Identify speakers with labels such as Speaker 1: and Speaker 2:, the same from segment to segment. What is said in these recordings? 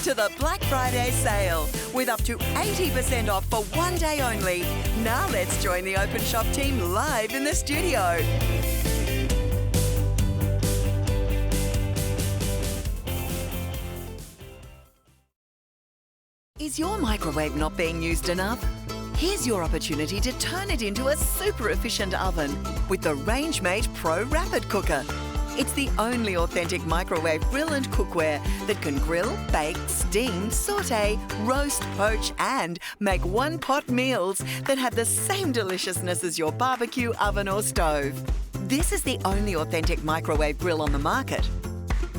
Speaker 1: to the Black Friday sale with up to 80% off for one day only. Now let's join the Openshop team live in the studio. Is your microwave not being used enough? Here's your opportunity to turn it into a super efficient oven with the Rangemate Pro Rapid Cooker. It's the only authentic microwave grill and cookware that can grill, bake, steam, saute, roast, poach and make one-pot meals that have the same deliciousness as your barbecue oven or stove. This is the only authentic microwave grill on the market.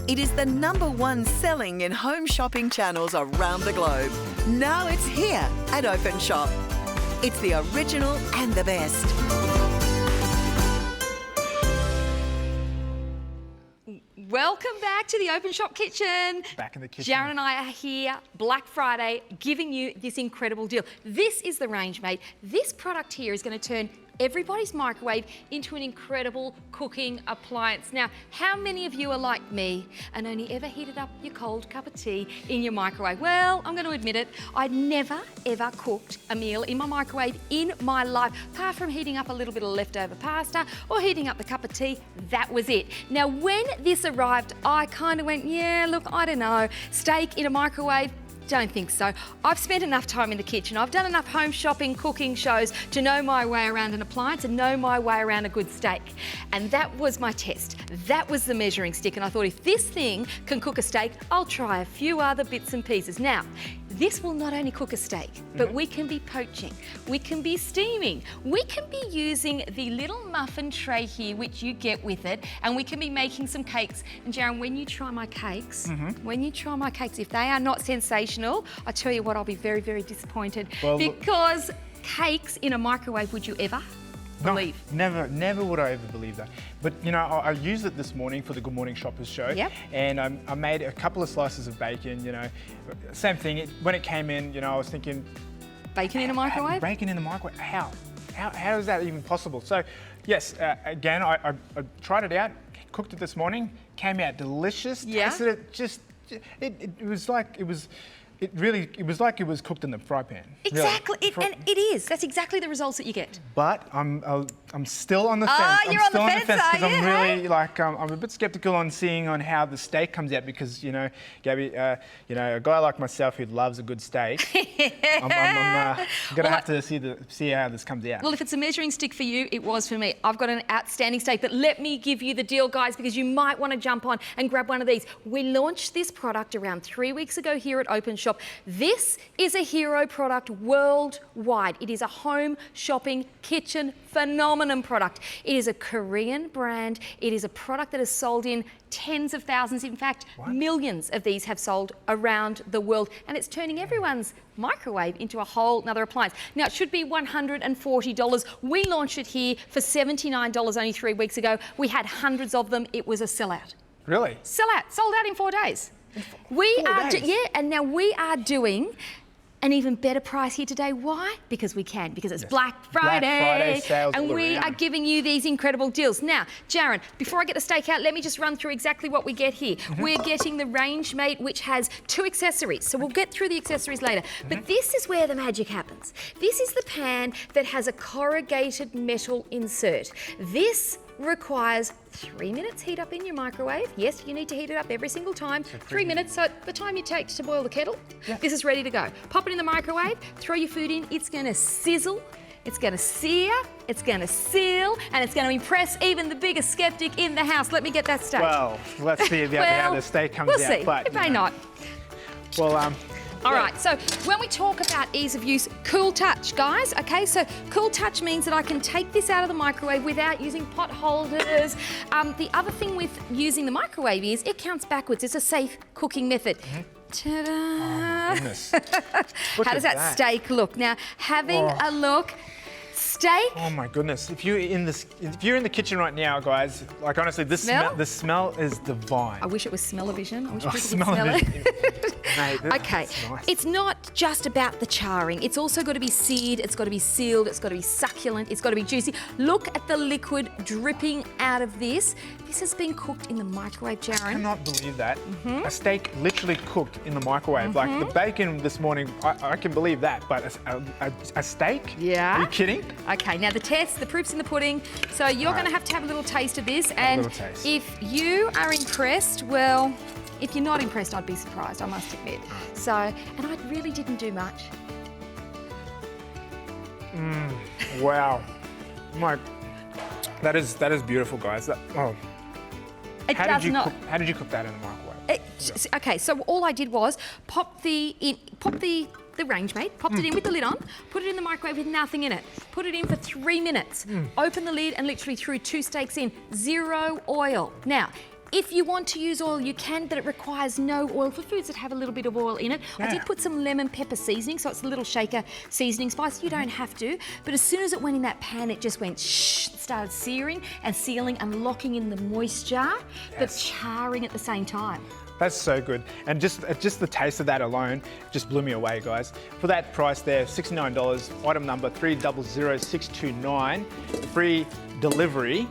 Speaker 1: It is the #1 selling in home shopping channels around the globe. Now it's here at Openshop. It's the original and the best.
Speaker 2: Welcome back to the Openshop kitchen.
Speaker 3: Back in the kitchen.
Speaker 2: Jaron and I are here, Black Friday, giving you this incredible deal. This is the Rangemate. This product here is going to turn everybody's microwave into an incredible cooking appliance. Now, how many of you are like me and only ever heated up your cold cup of tea in your microwave? Well, I'm going to admit it, I'd never ever cooked a meal in my microwave in my life, apart from heating up a little bit of leftover pasta or heating up the cup of tea. That was it. Now, when this arrived, I kind of went, yeah, look, I don't know, steak in a microwave, don't think so. I've spent enough time in the kitchen. I've done enough home shopping, cooking shows to know my way around an appliance and know my way around a good steak. And that was my test. That was the measuring stick. And I thought, if this thing can cook a steak, I'll try a few other bits and pieces. Now, this will not only cook a steak, but we can be poaching, we can be steaming, we can be using the little muffin tray here, which you get with it, and we can be making some cakes. And Jaron, when you try my cakes, if they are not sensational, I tell you what, I'll be very, very disappointed. Well, because cakes in a microwave, would you ever believe?
Speaker 3: No, never would I ever believe that. But you know, I used it this morning for the Good Morning Shoppers show. Yep. And I made a couple of slices of bacon, you know. Same thing, when it came in, you know, I was thinking...
Speaker 2: Bacon in a microwave?
Speaker 3: Bacon in the microwave, how? How is that even possible? So, yes, again, I tried it out, cooked it this morning, came out delicious, tasted it just... It was like it was cooked in the fry pan.
Speaker 2: Exactly,
Speaker 3: really.
Speaker 2: And it is. That's exactly the results that you get.
Speaker 3: But I'm still on the fence.
Speaker 2: You're on the fence,
Speaker 3: because I'm really I'm a bit skeptical on seeing on how the steak comes out, because you know, Gabby, you know, a guy like myself who loves a good steak, I'm gonna have to see how this comes out.
Speaker 2: Well, if it's a measuring stick for you, it was for me. I've got an outstanding steak, but let me give you the deal, guys, because you might want to jump on and grab one of these. We launched this product around 3 weeks ago here at Openshop. This is a hero product worldwide. It is a home shopping kitchen phenomenon product. It is a Korean brand. It is a product that is sold in tens of thousands, in fact, millions of these have sold around the world, and it's turning everyone's microwave into a whole nother appliance. Now, it should be $140. We launched it here for $79 only 3 weeks ago. We had hundreds of them. It was a sellout.
Speaker 3: Really?
Speaker 2: Sellout. Sold out in 4 days. And now we are doing an even better price here today. Why? Because we can. Because it's Black Friday.
Speaker 3: Black Friday sales
Speaker 2: and we are giving you these incredible deals. Now, Jaron, before I get the steak out, let me just run through exactly what we get here. We're getting the Rangemate, which has 2 accessories. So we'll get through the accessories later. But this is where the magic happens. This is the pan that has a corrugated metal insert. This requires 3 minutes heat up in your microwave. Yes, you need to heat it up every single time. 3 minutes, so the time you take to boil the kettle, this is ready to go. Pop it in the microwave, throw your food in, it's gonna sizzle, it's gonna sear, it's gonna seal, and it's gonna impress even the biggest skeptic in the house. Let me get that steak.
Speaker 3: Well, let's see how the steak comes out.
Speaker 2: We'll see,
Speaker 3: but,
Speaker 2: it may not.
Speaker 3: Well,
Speaker 2: all right, so when we talk about ease of use, cool touch, guys, okay? So cool touch means that I can take this out of the microwave without using pot holders. The other thing with using the microwave is it counts backwards. It's a safe cooking method. Ta-da!
Speaker 3: Oh, my goodness.
Speaker 2: How does that steak look? Now, having a look. Steak.
Speaker 3: Oh my goodness! If you're in the kitchen right now, guys, like honestly, the smell is divine.
Speaker 2: I wish it was smell-o-vision. I wish people could
Speaker 3: smell
Speaker 2: smell it.
Speaker 3: Mate,
Speaker 2: Okay,
Speaker 3: that's nice.
Speaker 2: it's not just about the charring. It's also got to be seared, it's got to be sealed, it's got to be succulent, it's got to be juicy. Look at the liquid dripping out of this. This has been cooked in the microwave, Jaren.
Speaker 3: I cannot believe that. A steak literally cooked in the microwave. Like the bacon this morning, I can believe that, but a steak?
Speaker 2: Yeah.
Speaker 3: Are you kidding?
Speaker 2: Okay, now the test, the proof's in the pudding. So you're going to have a little taste of this. And
Speaker 3: little taste.
Speaker 2: if you are impressed, well, if you're not impressed, I'd be surprised, I must admit. So, and I really didn't do much.
Speaker 3: Wow. That is beautiful, guys. How did you cook that in the microwave?
Speaker 2: Okay, so all I did was pop the Rangemate, popped it in with the lid on, put it in the microwave with nothing in it, put it in for 3 minutes, open the lid and literally threw 2 steaks in, 0 oil. Now, if you want to use oil, you can, but it requires no oil for foods that have a little bit of oil in it.
Speaker 3: Yeah.
Speaker 2: I did put some lemon pepper seasoning, so it's a little shaker seasoning spice. You don't have to, but as soon as it went in that pan, it just went shh, started searing and sealing and locking in the moisture, but charring at the same time.
Speaker 3: That's so good. And just the taste of that alone just blew me away, guys. For that price there, $69, item number 300629, free delivery.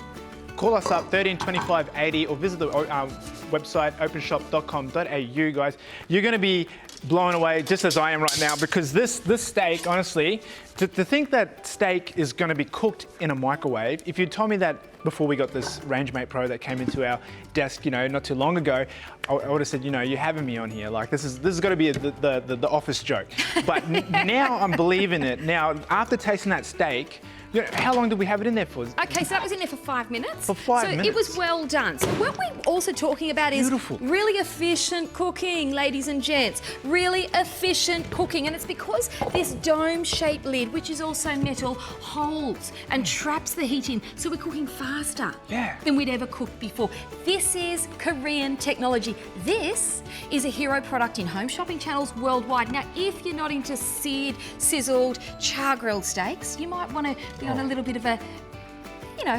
Speaker 3: Call us up 132580 or visit the website openshop.com.au, guys. You're going to be blown away just as I am right now, because this steak, honestly, to think that steak is going to be cooked in a microwave, if you told me that before we got this Rangemate Pro that came into our desk, not too long ago, I would have said, you're having me on here. Like this is got to be the office joke. But now I'm believing it. Now, after tasting that steak, how long did we have it in there for?
Speaker 2: Okay, so that was in there for 5 minutes.
Speaker 3: For 5 minutes.
Speaker 2: So it was well done. So what we're also talking about is
Speaker 3: Beautiful.
Speaker 2: really efficient cooking, ladies and gents. Really efficient cooking. And it's because this dome-shaped lid, which is also metal, holds and traps the heat in. So we're cooking faster than we'd ever cooked before. This is Korean technology. This is a hero product in home shopping channels worldwide. Now, if you're not into seared, sizzled, char-grilled steaks, you might want to be on a little bit of a,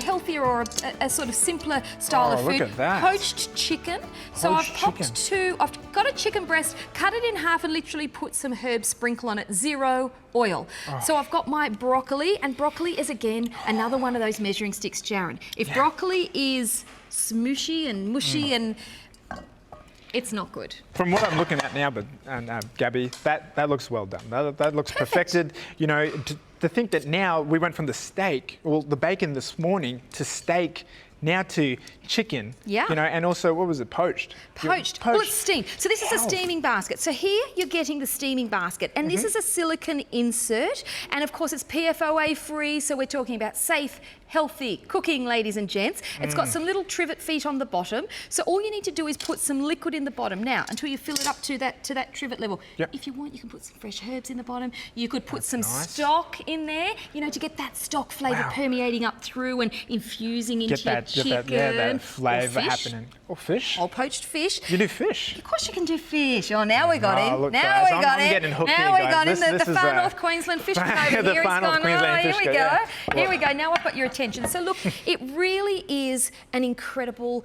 Speaker 2: healthier or a sort of simpler style of food.
Speaker 3: Look at that.
Speaker 2: Poached chicken. So I've I've got a chicken breast, cut it in half and literally put some herb sprinkle on it, 0 oil. So I've got my broccoli, and broccoli is again another one of those measuring sticks, Jaren. If broccoli is smooshy and mushy and it's not good.
Speaker 3: From what I'm looking at now, Gabby, that looks well done. That looks perfected. To think that now we went from the steak, the bacon this morning, to steak, now to chicken.
Speaker 2: Yeah.
Speaker 3: And also, what was it, poached?
Speaker 2: Poached. Well, it's steamed. So this is a steaming basket. So here you're getting the steaming basket, and this is a silicone insert, and of course it's PFOA free, so we're talking about safe, healthy cooking, ladies and gents. It's got some little trivet feet on the bottom, so all you need to do is put some liquid in the bottom now until you fill it up to that trivet level.
Speaker 3: Yep.
Speaker 2: If you want, you can put some fresh herbs in the bottom. You could put some stock in there, to get that stock flavour permeating up through and infusing into your chicken.
Speaker 3: That flavour happening. Or fish.
Speaker 2: Or poached fish.
Speaker 3: You do fish.
Speaker 2: Of course you can do fish. Oh, now we got him.
Speaker 3: Look,
Speaker 2: now
Speaker 3: guys,
Speaker 2: we got
Speaker 3: I'm
Speaker 2: him.
Speaker 3: getting hooked
Speaker 2: now
Speaker 3: here,
Speaker 2: we got
Speaker 3: guys.
Speaker 2: him.
Speaker 3: This
Speaker 2: The
Speaker 3: is
Speaker 2: far north Queensland fisherman over here. He's going, here we go.
Speaker 3: Yeah.
Speaker 2: Here we go. Now I've got your attention. So look, it really is an incredible,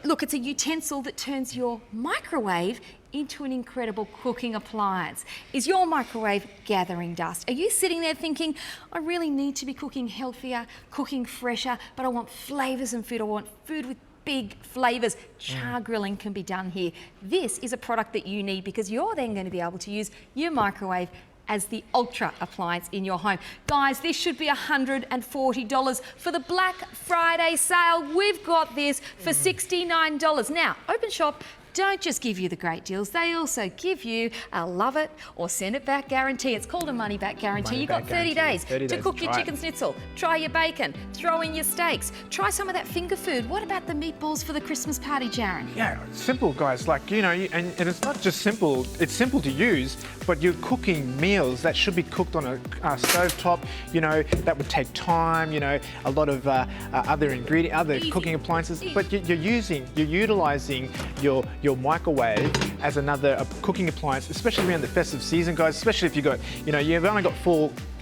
Speaker 2: look, it's a utensil that turns your microwave into an incredible cooking appliance. Is your microwave gathering dust? Are you sitting there thinking, I really need to be cooking healthier, cooking fresher, but I want flavours in food, I want food with big flavours? Char grilling can be done here. This is a product that you need because you're then going to be able to use your microwave as the ultra appliance in your home. Guys, this should be $140 for the Black Friday sale. We've got this for $69. Now, Openshop don't just give you the great deals, they also give you a love it or send it back guarantee. It's called a money back guarantee. You've got 30 days to cook your chicken schnitzel, try your bacon, throw in your steaks, try some of that finger food. What about the meatballs for the Christmas party, Jaren?
Speaker 3: Yeah, simple, guys. Like, and it's not just simple, it's simple to use, but you're cooking meals that should be cooked on a stovetop, that would take time, a lot of other ingredients, other cooking appliances, but you're utilising your microwave as another cooking appliance, especially around the festive season, guys, especially if you've got, you've only got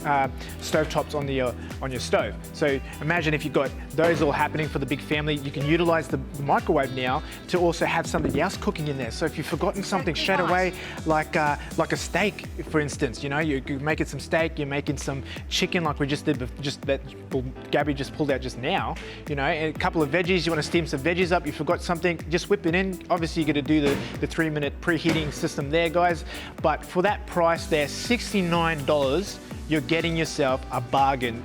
Speaker 3: stovetops on your stove. So imagine if you've got those all happening for the big family, you can utilize the microwave now to also have something else cooking in there. So if you've forgotten something straight away, like a steak, for instance, you know, you're making some steak, you're making some chicken like we just did, Gabby just pulled out just now, you know, and a couple of veggies, you want to steam some veggies up, you forgot something, just whip it in. Obviously you're going to do the 3-minute preheating system there, guys, but for that price there, $69, you're getting yourself a bargain.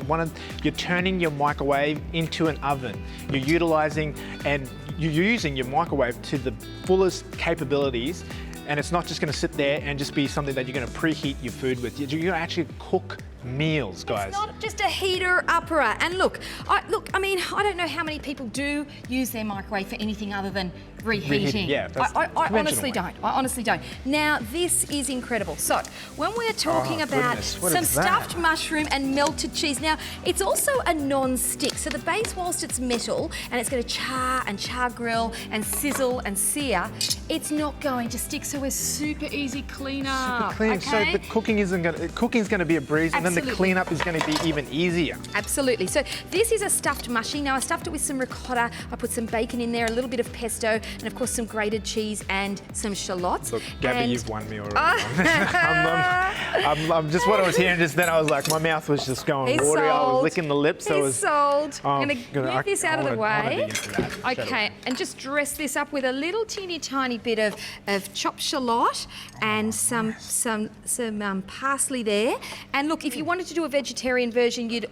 Speaker 3: You're turning your microwave into an oven. You're utilizing and you're using your microwave to the fullest capabilities, and it's not just going to sit there and just be something that you're going to preheat your food with. You're going to actually cook meals, guys.
Speaker 2: It's not just a heater upper. And look, I mean, I don't know how many people do use their microwave for anything other than reheating.
Speaker 3: Yeah,
Speaker 2: I honestly don't. I honestly don't. Now, this is incredible. So, when we're talking about some stuffed mushroom and melted cheese, now, it's also a non-stick. So the base, whilst it's metal, and it's going to char grill and sizzle and sear, it's not going to stick. So we're super easy cleaner.
Speaker 3: Super clean.
Speaker 2: Okay?
Speaker 3: So the cooking's going to be a breeze, and then the cleanup is going to be even easier.
Speaker 2: Absolutely. So this is a stuffed mushy. Now I stuffed it with some ricotta. I put some bacon in there, a little bit of pesto, and of course some grated cheese and some shallots.
Speaker 3: Look, Gabby, you've won me already. I'm just what I was hearing just then. I was like, my mouth was just going watery. I was licking the lips.
Speaker 2: He's sold. I'm
Speaker 3: going
Speaker 2: to move this out of the way. Okay, and just dress this up with a little teeny tiny bit of chopped shallot and some parsley there. And look, if you wanted to do a vegetarian version, you'd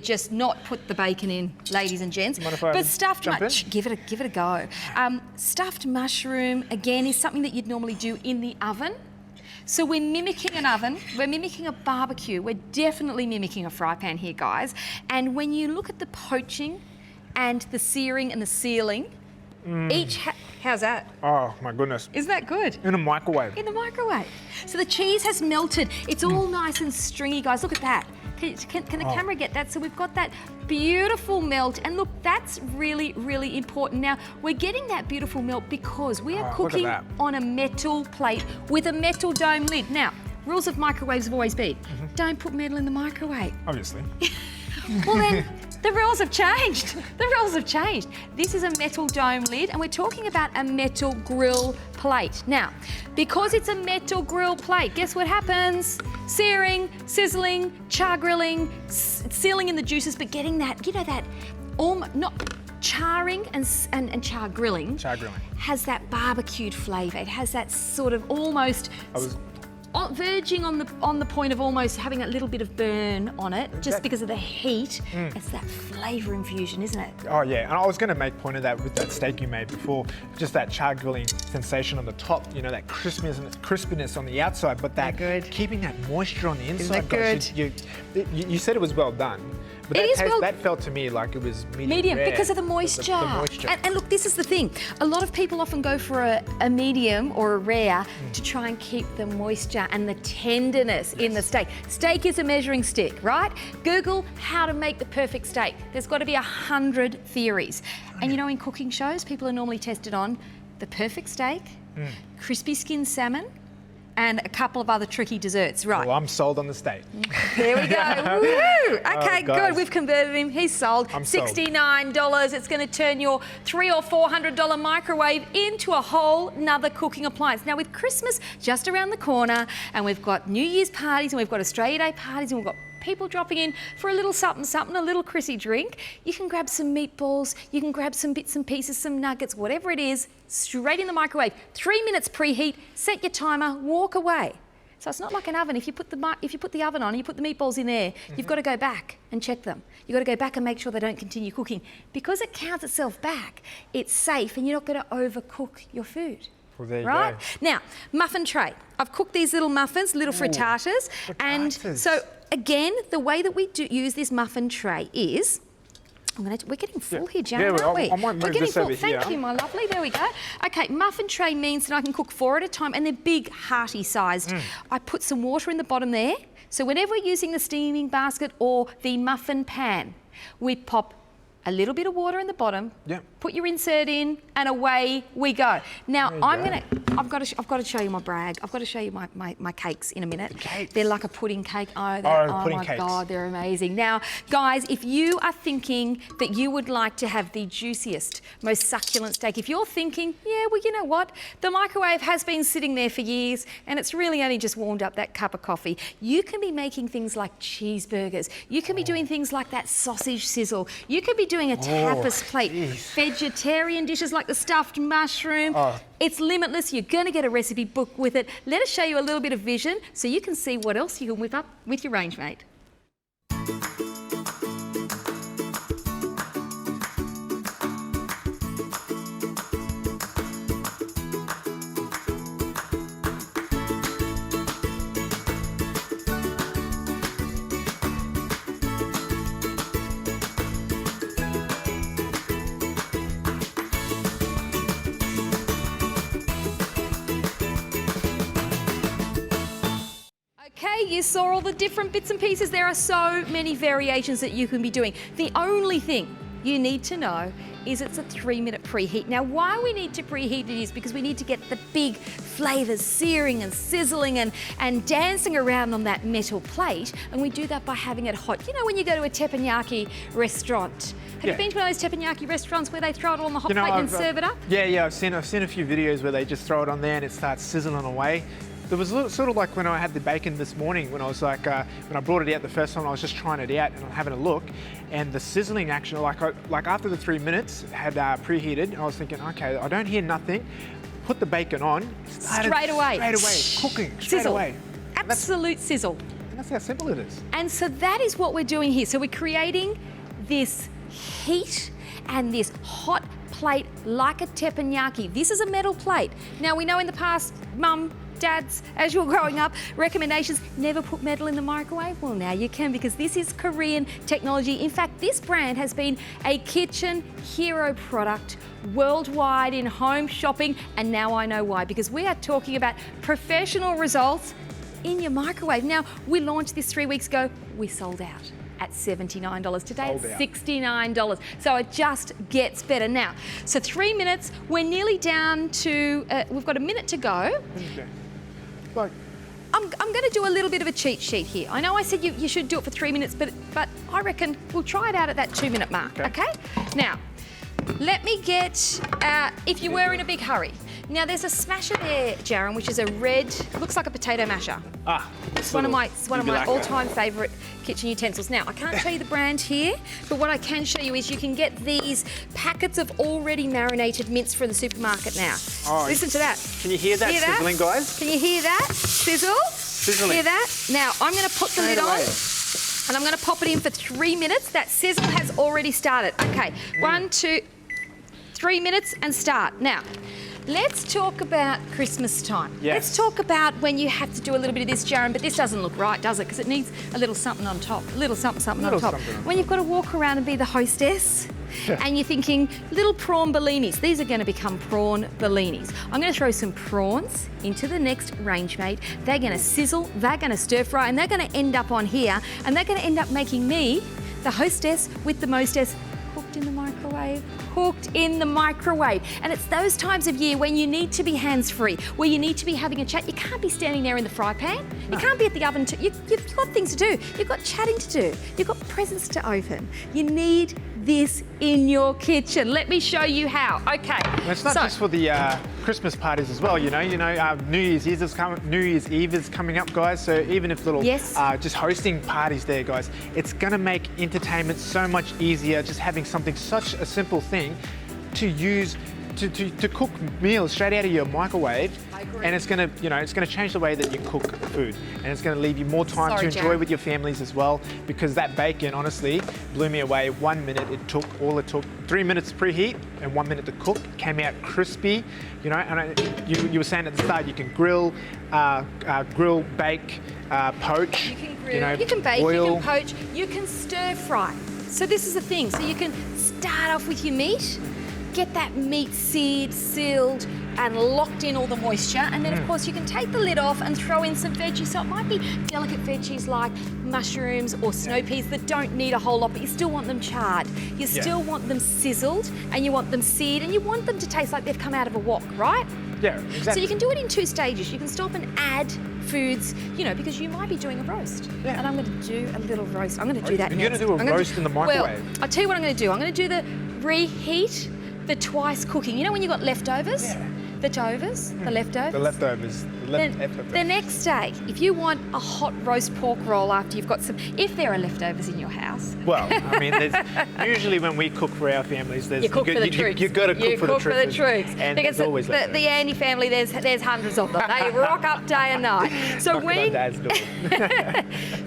Speaker 2: just not put the bacon in, ladies and gents. But stuffed give it a go. Stuffed mushroom again is something that you'd normally do in the oven. So we're mimicking an oven, we're mimicking a barbecue, we're definitely mimicking a fry pan here, guys. And when you look at the poaching and the searing and the sealing, how's that?
Speaker 3: Oh my goodness.
Speaker 2: Isn't that good?
Speaker 3: In a microwave.
Speaker 2: In the microwave. So the cheese has melted. It's all nice and stringy, guys. Look at that. Can the camera get that? So we've got that beautiful melt. And look, that's really, really important. Now, we're getting that beautiful melt because we are cooking on a metal plate with a metal dome lid. Now, rules of microwaves have always been, don't put metal in the microwave.
Speaker 3: Obviously.
Speaker 2: Well then, the rules have changed. The rules have changed. This is a metal dome lid, and we're talking about a metal grill plate. Now, because it's a metal grill plate, guess what happens? Searing, sizzling, char grilling, sealing in the juices, but getting that, you know, that not charring and char grilling.
Speaker 3: Char grilling
Speaker 2: has that barbecued flavour. It has that sort of almost verging on the point of almost having a little bit of burn on it, just because of the heat. It's that flavour infusion, isn't it?
Speaker 3: Oh yeah, and I was going to make point of that with that steak you made before, just that char grilling sensation on the top, you know, that crispiness on the outside, but that keeping that moisture on the inside. You said it was well done. But that felt to me like it was medium rare,
Speaker 2: because of the moisture.
Speaker 3: The moisture.
Speaker 2: And look, this is the thing. A lot of people often go for a medium or a rare to try and keep the moisture and the tenderness in the steak. Steak is a measuring stick, right? Google how to make the perfect steak. There's got to be 100 theories. And you know, in cooking shows, people are normally tested on the perfect steak, crispy skinned salmon, and a couple of other tricky desserts, right?
Speaker 3: Well, I'm sold on the steak.
Speaker 2: There we go. Woo! Okay, good. We've converted him. He's sold.
Speaker 3: I'm sold.
Speaker 2: $69. It's going to turn your $300 or $400 microwave into a whole nother cooking appliance. Now, with Christmas just around the corner, and we've got New Year's parties, and we've got Australia Day parties, and we've got people dropping in for a little something, a little Chrissy drink, you can grab some meatballs, you can grab some bits and pieces, some nuggets, whatever it is, straight in the microwave. 3 minutes preheat, set your timer, walk away. So it's not like an oven. If you put the oven on and you put the meatballs in there, you've got to go back and check them. You've got to go back and make sure they don't continue cooking. Because it counts itself back, it's safe and you're not going to overcook your food.
Speaker 3: Well, there you
Speaker 2: go. Now, muffin tray. I've cooked these little muffins, little frittatas. And so, again, the way that we use this muffin tray is, we're getting full here, Janet, aren't we?
Speaker 3: I might move this over here.
Speaker 2: Thank you, my lovely. There we go. Okay, muffin tray means that I can cook 4 at a time, and they're big, hearty sized. I put some water in the bottom there. So whenever we're using the steaming basket or the muffin pan, we pop a little bit of water in the bottom,
Speaker 3: Yep.
Speaker 2: put your insert in, and away we go. Now, I've got to show you my brag. I've got to show you my cakes in a minute.
Speaker 3: The cakes.
Speaker 2: They're like a pudding cake. Oh
Speaker 3: Pudding
Speaker 2: my
Speaker 3: cakes.
Speaker 2: God, they're amazing. Now, guys, if you are thinking that you would like to have the juiciest, most succulent steak, if you're thinking, yeah, well, you know what? The microwave has been sitting there for years and it's really only just warmed up that cup of coffee. You can be making things like cheeseburgers. You can be doing things like that sausage sizzle. You could be doing a tapas plate, vegetarian dishes like the stuffed mushroom. It's limitless. You're going to get a recipe book with it. Let us show you a little bit of vision so you can see what else you can whip up with your Rangemate. Okay, you saw all the different bits and pieces. There are so many variations that you can be doing. The only thing you need to know is it's a 3-minute preheat. Now, why we need to preheat it is because we need to get the big flavours searing and sizzling and dancing around on that metal plate, and we do that by having it hot. You know, when you go to a teppanyaki restaurant, have you been to one of those teppanyaki restaurants where they throw it on the hot plate and serve it up?
Speaker 3: Yeah, I've seen a few videos where they just throw it on there and it starts sizzling away. There was sort of like when I had the bacon this morning, when I was like, when I brought it out the first time, I was just trying it out and I'm having a look, and the sizzling action, like after the 3 minutes had preheated, and I was thinking, okay, I don't hear nothing. Put the bacon on,
Speaker 2: straight away,
Speaker 3: cooking straight
Speaker 2: sizzle.
Speaker 3: away.
Speaker 2: Absolute sizzle.
Speaker 3: And that's how simple it is.
Speaker 2: And so that is what we're doing here. So we're creating this heat and this hot plate like a teppanyaki. This is a metal plate. Now, we know in the past, Mum, Dads, as you were growing up, recommendations, never put metal in the microwave. Well, now you can, because this is Korean technology. In fact, this brand has been a kitchen hero product worldwide in home shopping, and now I know why, because we are talking about professional results in your microwave. Now, we launched this 3 weeks ago. We sold out at $79. Today it's $69. So it just gets better. Now, so 3 minutes, we're nearly down to, we've got a minute to go.
Speaker 3: Like,
Speaker 2: I'm going to do a little bit of a cheat sheet here. I know I said you should do it for 3 minutes, but I reckon we'll try it out at that 2 minute mark, okay? Now, let me get, if you were in a big hurry. Now, there's a smasher there, Jaron, which is a red, looks like a potato masher. It's one of my all-time favourite kitchen utensils. Now, I can't show you the brand here, but what I can show you is you can get these packets of already marinated mince from the supermarket now. Listen to that.
Speaker 3: Can you hear that sizzling, guys?
Speaker 2: Can you hear that? Sizzle?
Speaker 3: Sizzling.
Speaker 2: Hear that? Now, I'm going to put the lid on. And I'm going to pop it in for 3 minutes. That sizzle has already started. Okay, 1, 2, 3 minutes and start. Now, let's talk about Christmas time.
Speaker 3: Yes.
Speaker 2: Let's talk about when you have to do a little bit of this, Jaron, but this doesn't look right, does it? Because it needs a little something on top, a little something on top. When you've got to walk around and be the hostess, and you're thinking, little prawn bellinis. These are going to become prawn bellinis. I'm going to throw some prawns into the next Rangemate. They're going to sizzle, they're going to stir fry, and they're going to end up on here, and they're going to end up making me the hostess with the mostess, cooked in the microwave. Cooked in the microwave. And it's those times of year when you need to be hands-free, where you need to be having a chat. You can't be standing there in the fry pan. You can't be at the oven. You've got things to do. You've got chatting to do. You've got presents to open. You need this in your kitchen. Let me show you how. Okay.
Speaker 3: And it's not just for the Christmas parties as well. You know, New Year's Eve is coming up, guys. So even if little just hosting parties there, guys, it's gonna make entertainment so much easier. Just having something, such a simple thing to use to cook meals straight out of your microwave.
Speaker 2: I agree.
Speaker 3: And it's gonna, it's gonna change the way that you cook food, and it's gonna leave you more time to enjoy with your families as well. Because that bacon, honestly, blew me away. 1 minute it took. 3 minutes to preheat and 1 minute to cook. Came out crispy, And you were saying at the start, you can grill, bake, poach.
Speaker 2: You can grill, you can bake,
Speaker 3: boil.
Speaker 2: You can poach, you can stir fry. So this is the thing. So you can start off with your meat. get that meat seared, sealed, and locked in all the moisture. And then, of course, you can take the lid off and throw in some veggies. So it might be delicate veggies like mushrooms or snow peas that don't need a whole lot, but you still want them charred. You still want them sizzled, and you want them seared, and you want them to taste like they've come out of a wok, right?
Speaker 3: Yeah, exactly.
Speaker 2: So you can do it in 2 stages. You can stop and add foods, you know, because you might be doing a roast.
Speaker 3: Yeah.
Speaker 2: And I'm going to do a little roast. I'm going to do that
Speaker 3: You're
Speaker 2: next.
Speaker 3: going to do a roast in the microwave?
Speaker 2: Well, I'll tell you what I'm going to do. I'm going to do the reheat, the twice cooking. You know when you've got leftovers?
Speaker 3: Yeah.
Speaker 2: The leftovers.
Speaker 3: The leftovers.
Speaker 2: The next day, if you want a hot roast pork roll after you've got some, if there are leftovers in your house.
Speaker 3: Well, I mean, there's usually when we cook for our families, there's
Speaker 2: you cook for the troops.
Speaker 3: You've got to cook for the troops.
Speaker 2: And
Speaker 3: because there's always
Speaker 2: the Andy family, there's hundreds of them. They rock up day and night. So when
Speaker 3: Dad's door.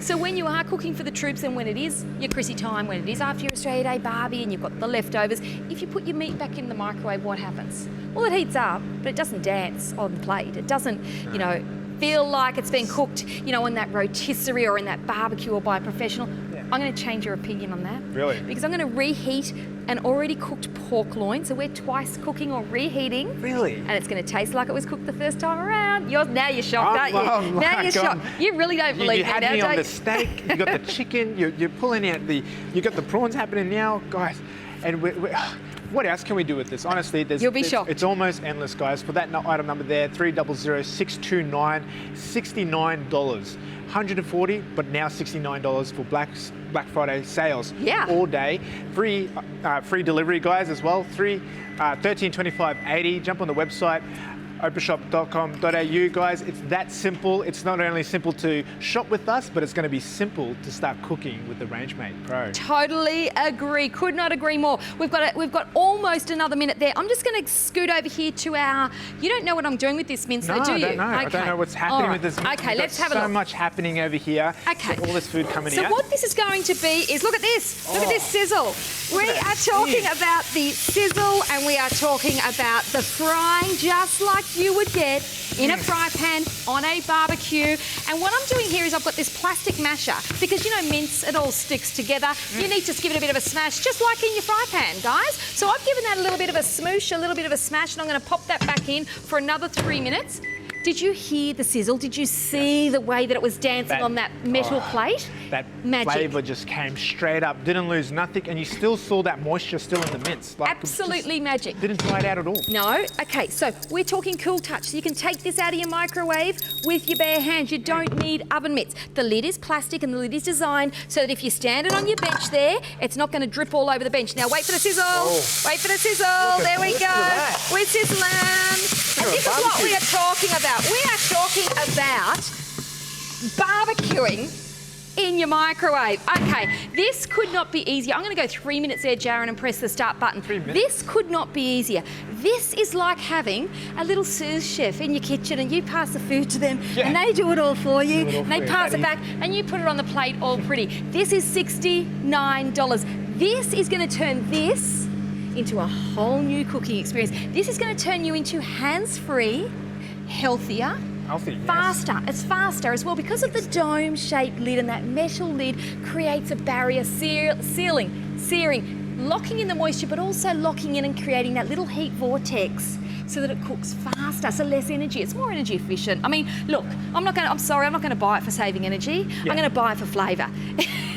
Speaker 2: so when you are cooking for the troops, and when it is your Chrissy time, when it is after your Australia Day barbie and you've got the leftovers, if you put your meat back in the microwave, what happens? Well, it heats up, but it doesn't dance on the plate. It doesn't, you know, feel like it's been cooked, you know, in that rotisserie or in that barbecue or by a professional.
Speaker 3: Yeah.
Speaker 2: I'm going to change your opinion on that.
Speaker 3: Really?
Speaker 2: Because I'm going to reheat an already cooked pork loin. So we're twice cooking or reheating.
Speaker 3: Really?
Speaker 2: And it's going to taste like it was cooked the first time around. Now you're shocked, aren't you?
Speaker 3: Oh,
Speaker 2: now you're shocked. You really don't believe
Speaker 3: you
Speaker 2: me
Speaker 3: had
Speaker 2: now,
Speaker 3: me
Speaker 2: don't
Speaker 3: on
Speaker 2: you?
Speaker 3: the steak. You got the chicken. You're pulling out you got the prawns happening now, guys. And what else can we do with this? Honestly,
Speaker 2: You'll be shocked.
Speaker 3: It's almost endless, guys. For that item number there, 300-629, $69. 140, but now $69 for Black Friday sales.
Speaker 2: Yeah.
Speaker 3: All day. Free delivery, guys, as well. $13.25.80. Jump on the website. Openshop.com.au, guys. It's that simple. It's not only simple to shop with us, but it's going to be simple to start cooking with the Rangemate Pro.
Speaker 2: Totally agree. Could not agree more. We've got almost another minute there. I'm just going to scoot over here to our. You don't know what I'm doing with this mince,
Speaker 3: No,
Speaker 2: do you?
Speaker 3: I don't know. I don't know what's happening with this mince.
Speaker 2: Okay, let's have a
Speaker 3: so
Speaker 2: look.
Speaker 3: much happening over here.
Speaker 2: Okay.
Speaker 3: All this food coming
Speaker 2: So
Speaker 3: out.
Speaker 2: what this is going to be is, look at this. Look at this sizzle. We are talking about the sizzle, and we are talking about the frying, just like you would get in a fry pan on a barbecue. And what I'm doing here is I've got this plastic masher, because you know mince, it all sticks together. You need to give it a bit of a smash, just like in your fry pan, guys. So I've given that a little bit of a smoosh, a little bit of a smash, and I'm going to pop that back in for another 3 minutes. Did you hear the sizzle? Did you see the way that it was dancing on that metal plate?
Speaker 3: That
Speaker 2: Magic.
Speaker 3: flavour just came straight up, didn't lose nothing, and you still saw that moisture still in the mince. Like,
Speaker 2: Absolutely magic.
Speaker 3: Didn't dry it out at all.
Speaker 2: No? Okay, so we're talking cool touch. So you can take this out of your microwave with your bare hands. You don't need oven mitts. The lid is plastic and the lid is designed so that if you stand it on your bench there, it's not going to drip all over the bench. Now wait for the sizzle. Wait for the sizzle. There we go. We're sizzling. And this is what we are talking about. We are talking about barbecuing in your microwave. Okay, this could not be easier. I'm going to go 3 minutes there, Jaron, and press the start button.
Speaker 3: 3 minutes?
Speaker 2: This could not be easier. This is like having a little sous chef in your kitchen, and you pass the food to them, and they do it all for you, and they pass it back, and you put it on the plate all pretty. This is $69. This is going to turn this into a whole new cooking experience. This is going to turn you into hands-free, healthier, faster. It's faster as well because of the dome-shaped lid, and that metal lid creates a barrier, searing, locking in the moisture, but also locking in and creating that little heat vortex so that it cooks faster, so less energy. It's more energy efficient. I mean, look, I'm sorry, I'm not going to buy it for saving energy. I'm going to buy it for flavour.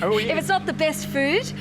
Speaker 3: Oh, yeah.
Speaker 2: If it's not the best food,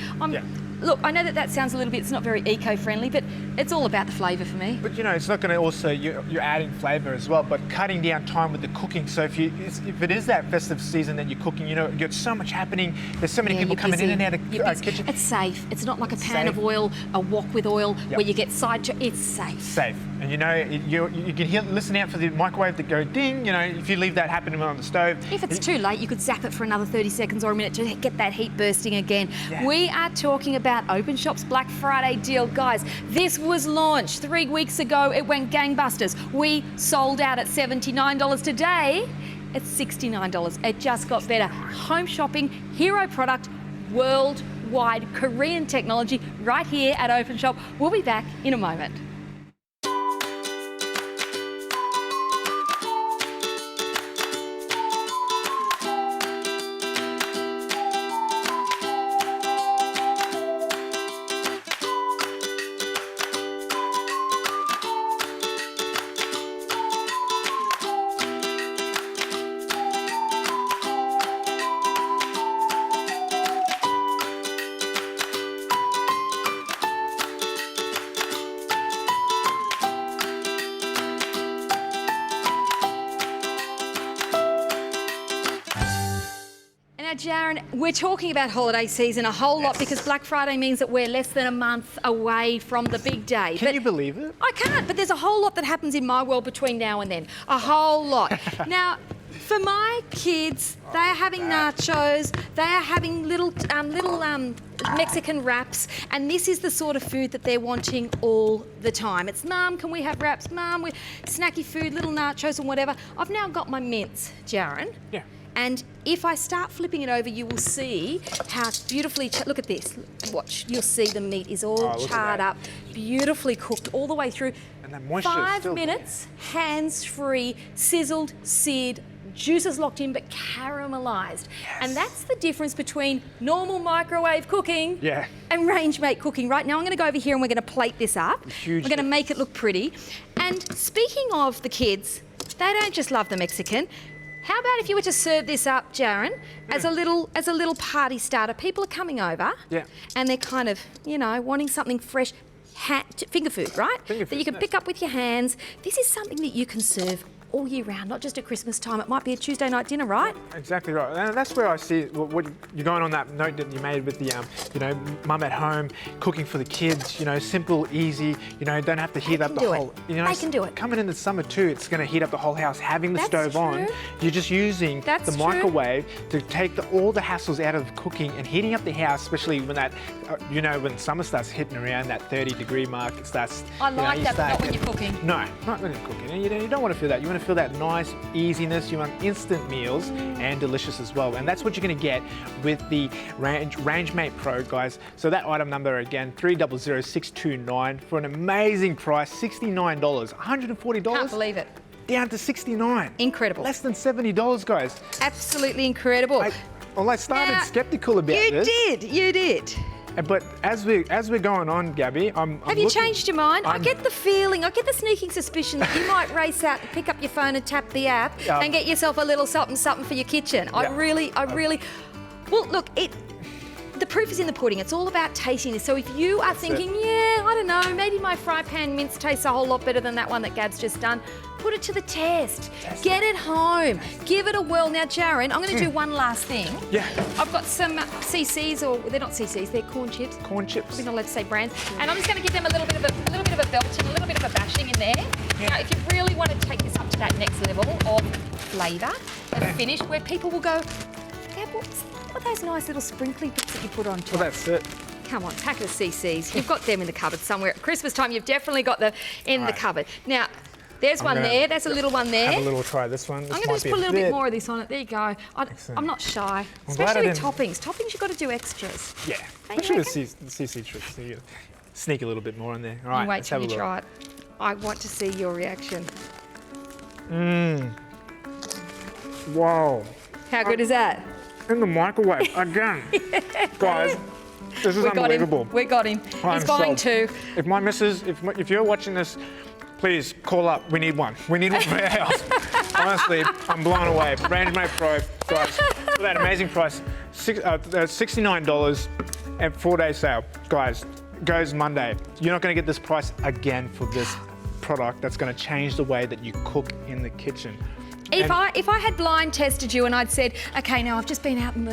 Speaker 2: Look, I know that sounds a little bit, it's not very eco-friendly, but it's all about the flavour for me.
Speaker 3: But you know, it's not going to also, you're adding flavour as well, but cutting down time with the cooking. So if it is that festive season that you're cooking, you know, you've got so much happening. There's so many people coming in and out of the kitchen.
Speaker 2: It's safe. It's not like a pan of oil, a wok with oil, where you get it's safe.
Speaker 3: Safe. And you know, you can listen out for the microwave to go ding, you know, if you leave that happening on the stove.
Speaker 2: If it's too late, you could zap it for another 30 seconds or a minute to get that heat bursting again. Yeah. We are talking about Openshop's Black Friday deal. Guys, this was launched 3 weeks ago. It went gangbusters. We sold out at $79. Today, it's $69. It just got better. Home shopping, hero product, worldwide Korean technology right here at Openshop. We'll be back in a moment. Now, Jaron, we're talking about holiday season a whole lot because Black Friday means that we're less than a month away from the big day.
Speaker 3: Can you believe it?
Speaker 2: I can't, but there's a whole lot that happens in my world between now and then. A whole lot. Now, for my kids, they are having nachos, they are having little Mexican wraps, and this is the sort of food that they're wanting all the time. It's, Mum, can we have wraps? Mum, with snacky food, little nachos and whatever. I've now got my mince, Jaron.
Speaker 3: Yeah.
Speaker 2: And if I start flipping it over, you will see how beautifully, look at this, watch, you'll see the meat is all charred up, beautifully cooked all the way through.
Speaker 3: And that moisture
Speaker 2: 5 minutes, hands-free, sizzled, seared, juices locked in but caramelised.
Speaker 3: Yes.
Speaker 2: And that's the difference between normal microwave cooking and Rangemate cooking. Right now I'm going to go over here and we're going to plate this up.
Speaker 3: Huge.
Speaker 2: We're going to make it look pretty. And speaking of the kids, they don't just love the Mexican. How about if you were to serve this up, Jaron, as a little party starter? People are coming over and they're kind of, you know, wanting something fresh. Finger food, right?
Speaker 3: Finger food,
Speaker 2: that you can pick up with your hands. This is something that you can serve all year round, not just at Christmas time. It might be a Tuesday night dinner, right?
Speaker 3: Exactly right. And that's where I see what you're going on that note that you made with the, you know, mum at home, cooking for the kids, you know, simple, easy, you know, don't have to heat up the whole, you know.
Speaker 2: They can do it.
Speaker 3: Coming in the summer too, it's going to heat up the whole house. Having the stove on, you're just using the microwave to take all the hassles out of cooking and heating up the house, especially when that, you know, when summer starts hitting around that 30-degree mark, it starts.
Speaker 2: I like that, but not when you're cooking.
Speaker 3: No, not when you're cooking. You don't want to feel that. You want to feel that nice easiness. You want instant meals and delicious as well. And that's what you're going to get with the Rangemate Pro, guys. So that item number again, 300629 for an amazing price, $69, $140.
Speaker 2: Can't believe it.
Speaker 3: Down to $69.
Speaker 2: Incredible.
Speaker 3: Less than $70, guys.
Speaker 2: Absolutely incredible.
Speaker 3: I started skeptical about this.
Speaker 2: You did.
Speaker 3: But as we're going on, Gabby,
Speaker 2: Have you changed your mind? I get the feeling, I get the sneaking suspicion that you might race out and pick up your phone and tap the app and get yourself a little something for your kitchen. I really. Well, look, the proof is in the pudding. It's all about tasting this. So if you are thinking, I don't know, maybe my fry pan mince tastes a whole lot better than that one that Gab's just done, put it to the test. Get it home. Give it a whirl. Now, Jaron, I'm going to do one last thing.
Speaker 3: Yeah.
Speaker 2: I've got some CCs, or they're not CCs, they're corn chips.
Speaker 3: Corn chips.
Speaker 2: We're not allowed to say brands. And I'm just going to give them a little bit of a belching, a little bit of a bashing in there. Yeah. Now, if you really want to take this up to that next level of flavour and finish, where people will go, Gab, what are those nice little sprinkly bits that you put on top?
Speaker 3: Well, that's it.
Speaker 2: Come on, packet of CCs. You've got them in the cupboard somewhere. At Christmas time, you've definitely got them in the cupboard. Now, there's one there. There's a little one there.
Speaker 3: Have a little try this one.
Speaker 2: I'm going to just put a little bit more of this on it. There you go. I'm not shy. Especially with toppings. Toppings, you've got to do extras.
Speaker 3: Yeah. Especially with CC tricks. So you sneak a little bit more in there. All right,
Speaker 2: wait till you try it. I want to see your reaction.
Speaker 3: Wow.
Speaker 2: How good is that?
Speaker 3: In the microwave again. Guys, this is unbelievable.
Speaker 2: We got him. He's buying two.
Speaker 3: If my missus, if you're watching this, please call up. We need one. We need one for our house. Honestly, I'm blown away. Rangemate Pro, guys, for that amazing price, $69 and 4-day sale. Guys, goes Monday. You're not going to get this price again for this product that's going to change the way that you cook in the kitchen.
Speaker 2: If I had blind tested you and I'd said, okay, now I've just been out and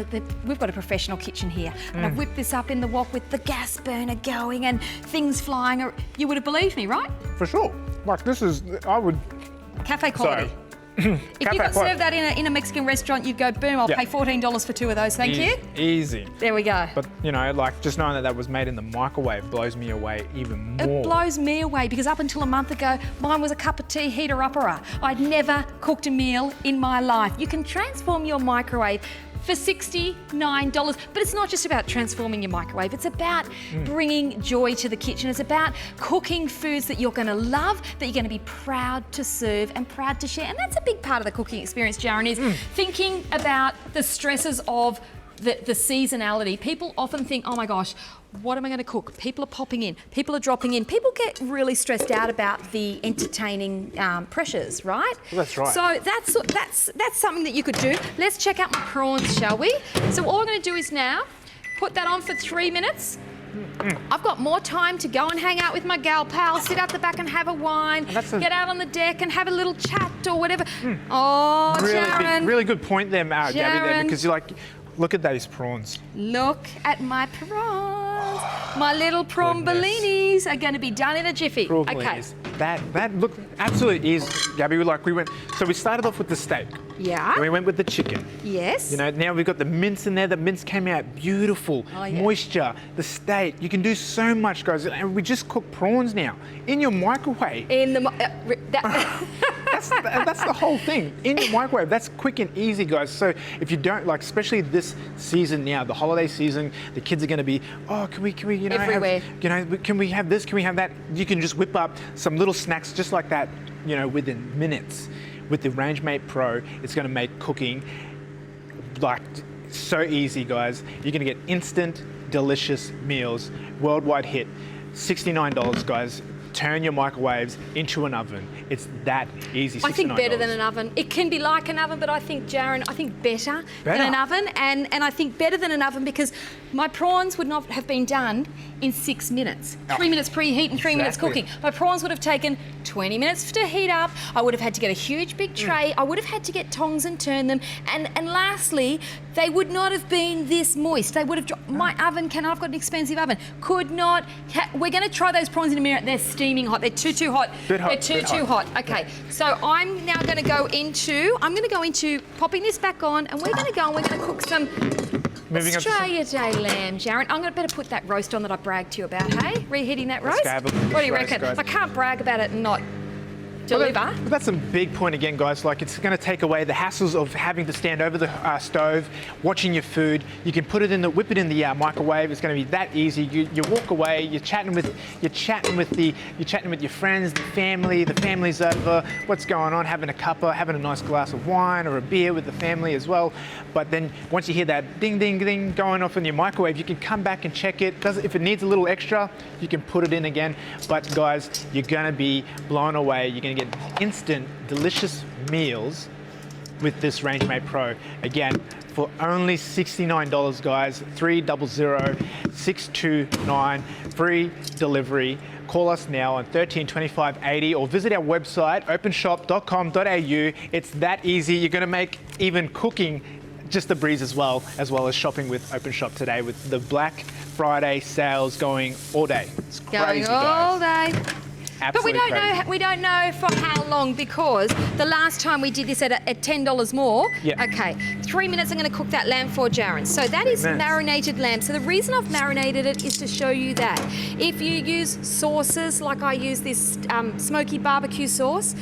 Speaker 2: we've got a professional kitchen here and I've whipped this up in the wok with the gas burner going and things flying, you would have believed me, right?
Speaker 3: For sure. Like I would...
Speaker 2: Cafe quality.
Speaker 3: So,
Speaker 2: if you got served that in a Mexican restaurant, you'd go, boom, I'll pay $14 for 2 of those, thank you.
Speaker 3: Easy.
Speaker 2: There we go.
Speaker 3: But, you know, like, just knowing that was made in the microwave blows me away even more.
Speaker 2: It blows me away because up until a month ago, mine was a cup of tea heater-upperer. I'd never cooked a meal in my life. You can transform your microwave for $69. But it's not just about transforming your microwave. It's about bringing joy to the kitchen. It's about cooking foods that you're going to love, that you're going to be proud to serve and proud to share. And that's a big part of the cooking experience, Jaron, is thinking about the stresses of the seasonality. People often think, oh my gosh, what am I going to cook? People are popping in. People are dropping in. People get really stressed out about the entertaining pressures, right?
Speaker 3: Well, that's right.
Speaker 2: So that's something that you could do. Let's check out my prawns, shall we? So all I'm going to do is now put that on for 3 minutes. I've got more time to go and hang out with my gal pal, sit out the back and have a wine, get out on the deck and have a little chat or whatever. Oh,
Speaker 3: really
Speaker 2: Jaron.
Speaker 3: really good point there, Gabby, there, because you're like, look at those prawns.
Speaker 2: Look at my prawns. My little prawn bellinis are going to be done in a jiffy. Okay.
Speaker 3: That looked absolutely easy, Gabby. So we started off with the steak.
Speaker 2: Yeah.
Speaker 3: And we went with the chicken.
Speaker 2: Yes.
Speaker 3: You know, now we've got the mince in there. The mince came out beautiful.
Speaker 2: Oh, yeah.
Speaker 3: Moisture, the steak. You can do so much, guys. And we just cook prawns now in your microwave.
Speaker 2: In the
Speaker 3: That's the whole thing. In your microwave. That's quick and easy, guys. So if you don't like, especially this season now, the holiday season, the kids are going to be, oh, can we, you know,
Speaker 2: everywhere.
Speaker 3: Can we have this? Can we have that? You can just whip up some little snacks just like that, you know, within minutes. With the Rangemate Pro, it's going to make cooking like so easy, guys. You're going to get instant, delicious meals. Worldwide hit. $69, guys. Turn your microwaves into an oven. It's that easy. $69.
Speaker 2: I think better than an oven. It can be like an oven, but I think, Jaron, I think better than an oven. And I think better than an oven because my prawns would not have been done in 6 minutes. 3 minutes preheat and 3 minutes cooking. My prawns would have taken 20 minutes to heat up. I would have had to get a huge big tray. I would have had to get tongs and turn them. And lastly, they would not have been this moist. They would have, my oven, I've got an expensive oven, could not, we're going to try those prawns in a minute. They're steaming hot. They're too hot. They're too hot. Okay, so I'm now going to go into, popping this back on, and we're going to go and we're going to cook some Australia Day lamb, Jaron. I'm going to better put that roast on that I bragged to you about, hey? Reheating that roast? What do you reckon? I can't brag about it and not deliver.
Speaker 3: Well, that's a big point again, guys. Like, it's going to take away the hassles of having to stand over the stove, watching your food. You can put it in whip it in the microwave. It's going to be that easy. You walk away. You're chatting with your friends, the family. The family's over. What's going on? Having a cuppa, having a nice glass of wine or a beer with the family as well. But then once you hear that ding, ding, ding going off in your microwave, you can come back and check it. If it needs a little extra, you can put it in again. But guys, you're going to be blown away. You're going to get instant, delicious meals with this Rangemate Pro. Again, for only $69, guys. 300-629, free delivery. Call us now on 13 25 80 or visit our website, openshop.com.au. It's that easy. You're going to make even cooking just a breeze as well as shopping with Openshop today with the Black Friday sales going all day. It's crazy,
Speaker 2: all day.
Speaker 3: Absolutely
Speaker 2: but we don't know for how long because the last time we did this at $10 more.
Speaker 3: Yeah.
Speaker 2: Okay, 3 minutes I'm going to cook that lamb for Jaron. So that is marinated lamb. So the reason I've marinated it is to show you that if you use sauces like I use this smoky barbecue sauce,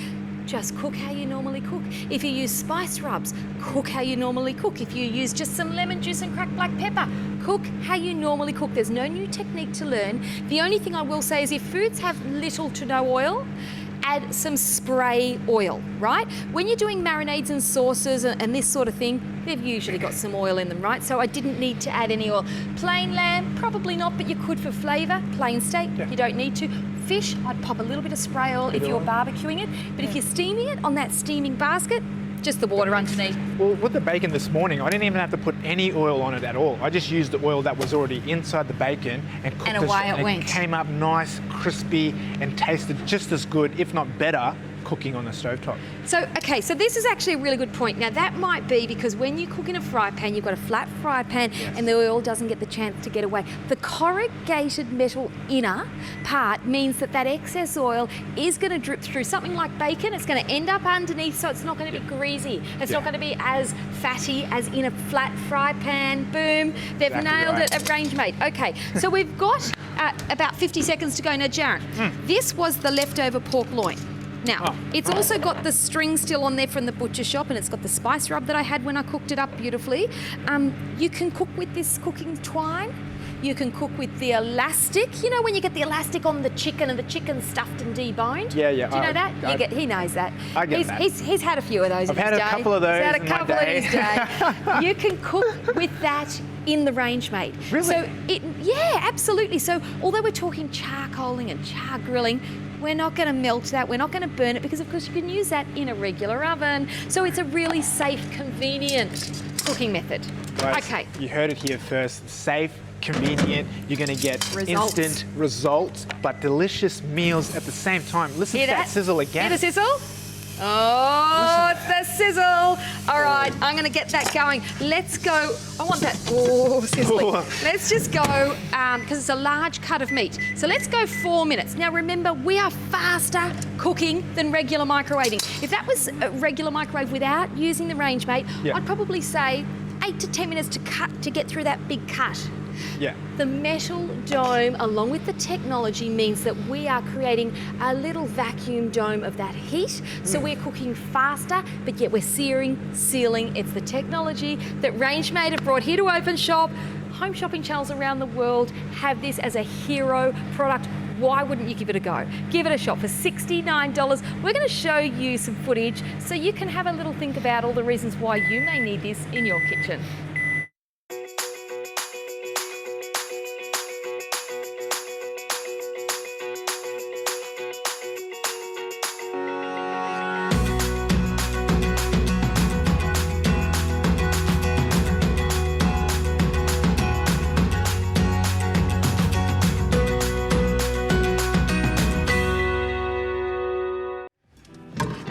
Speaker 2: just cook how you normally cook. If you use spice rubs, cook how you normally cook. If you use just some lemon juice and cracked black pepper, cook how you normally cook. There's no new technique to learn. The only thing I will say is if foods have little to no oil, add some spray oil, right? When you're doing marinades and sauces and this sort of thing, they've usually got some oil in them, right? So I didn't need to add any oil. Plain lamb, probably not, but you could for flavour. Plain steak, you don't need to. Fish, I'd pop a little bit of spray oil if you're barbecuing it, but if you're steaming it on that steaming basket, just the water underneath.
Speaker 3: Well, with the bacon this morning, I didn't even have to put any oil on it at all. I just used the oil that was already inside the bacon and cooked
Speaker 2: and away it went.
Speaker 3: It came up nice, crispy, and tasted just as good, if not better, cooking on the stovetop.
Speaker 2: So, okay, so this is actually a really good point. Now, that might be because when you cook in a fry pan, you've got a flat fry pan and the oil doesn't get the chance to get away. The corrugated metal inner part means that excess oil is going to drip through. Something like bacon, it's going to end up underneath, so it's not going to be greasy. It's not going to be as fatty as in a flat fry pan. Boom, they've nailed it at Rangemate. Okay, so we've got about 50 seconds to go now, Jaron. This was the leftover pork loin. Now, it's also got the string still on there from the butcher shop and it's got the spice rub that I had when I cooked it up beautifully. You can cook with this cooking twine. You can cook with the elastic. You know when you get the elastic on the chicken and the chicken's stuffed and deboned?
Speaker 3: Yeah.
Speaker 2: Do you know that? He knows that.
Speaker 3: I get that.
Speaker 2: He's had a few of those in his day.
Speaker 3: I've had a couple of those
Speaker 2: He's had a couple in his day. You can cook with that in the Rangemate.
Speaker 3: Really?
Speaker 2: So yeah, absolutely. So although we're talking charcoaling and char grilling, we're not going to melt that, we're not going to burn it because of course you can use that in a regular oven. So it's a really safe, convenient cooking method.
Speaker 3: Guys,
Speaker 2: okay.
Speaker 3: You heard it here first. Safe, convenient, you're going to get instant results, but delicious meals at the same time. Listen to that sizzle again.
Speaker 2: Hear the sizzle? Oh, it's the sizzle. All right, I'm going to get that going. Let's go. I want that. Oh, sizzling. Let's just go, because it's a large cut of meat. So let's go 4 minutes. Now remember, we are faster cooking than regular microwaving. If that was a regular microwave without using the Rangemate, I'd probably say 8 to 10 minutes to get through that big cut.
Speaker 3: Yeah.
Speaker 2: The metal dome, along with the technology, means that we are creating a little vacuum dome of that heat. So we're cooking faster, but yet we're sealing. It's the technology that Rangemate have brought here to Openshop. Home shopping channels around the world have this as a hero product. Why wouldn't you give it a go? Give it a shot for $69. We're going to show you some footage so you can have a little think about all the reasons why you may need this in your kitchen.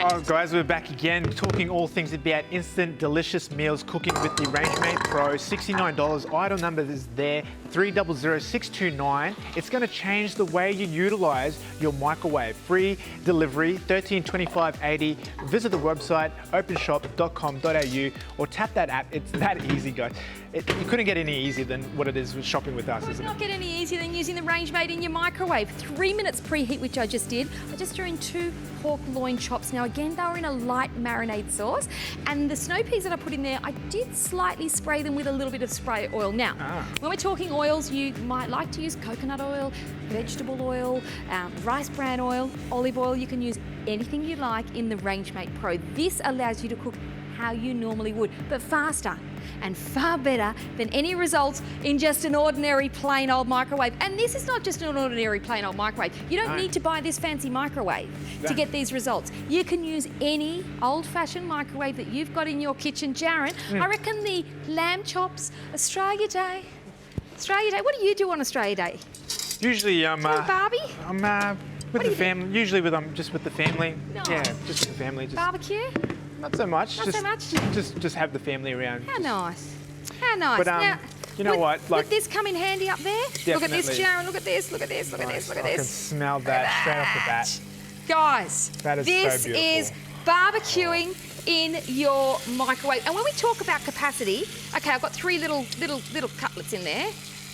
Speaker 3: Oh, guys, we're back again, talking all things about instant, delicious meals, cooking with the Rangemate Pro. $69. Item number is there, 300629. It's going to change the way you utilize your microwave. Free delivery, $13.25.80. Visit the website, openshop.com.au, or tap that app. It's that easy, guys. You couldn't get any easier than what it is with shopping with us, isn't it?
Speaker 2: Not get any easier than using the Rangemate in your microwave. 3 minutes preheat, which I just did. I just threw in 2 pork loin chops. Now again, they were in a light marinade sauce, and the snow peas that I put in there, I did slightly spray them with a little bit of spray oil. Now, when we're talking oils, you might like to use coconut oil, vegetable oil, rice bran oil, olive oil. You can use anything you like in the Rangemate Pro. This allows you to cook how you normally would, but faster and far better than any results in just an ordinary plain old microwave. And this is not just an ordinary plain old microwave. You don't need to buy this fancy microwave to get these results. You can use any old-fashioned microwave that you've got in your kitchen. Jaron, I reckon the lamb chops, Australia Day. What do you do on Australia Day?
Speaker 3: Usually
Speaker 2: Barbie?
Speaker 3: I'm with the family. Usually just with the family.
Speaker 2: Nice.
Speaker 3: Yeah, just with the family.
Speaker 2: Barbecue?
Speaker 3: Not so much.
Speaker 2: Not so much?
Speaker 3: Just have the family around.
Speaker 2: How nice. How nice.
Speaker 3: But
Speaker 2: now,
Speaker 3: you know what? Like,
Speaker 2: would this come in handy up there? Look at this,
Speaker 3: Definitely.
Speaker 2: Jaron. Look at this. Look at this. Look at this. Look at
Speaker 3: I can
Speaker 2: this.
Speaker 3: smell that straight off the bat.
Speaker 2: Guys,
Speaker 3: That is
Speaker 2: this
Speaker 3: so beautiful.
Speaker 2: is barbecuing in your microwave. And when we talk about capacity, okay, I've got 3 little cutlets in there.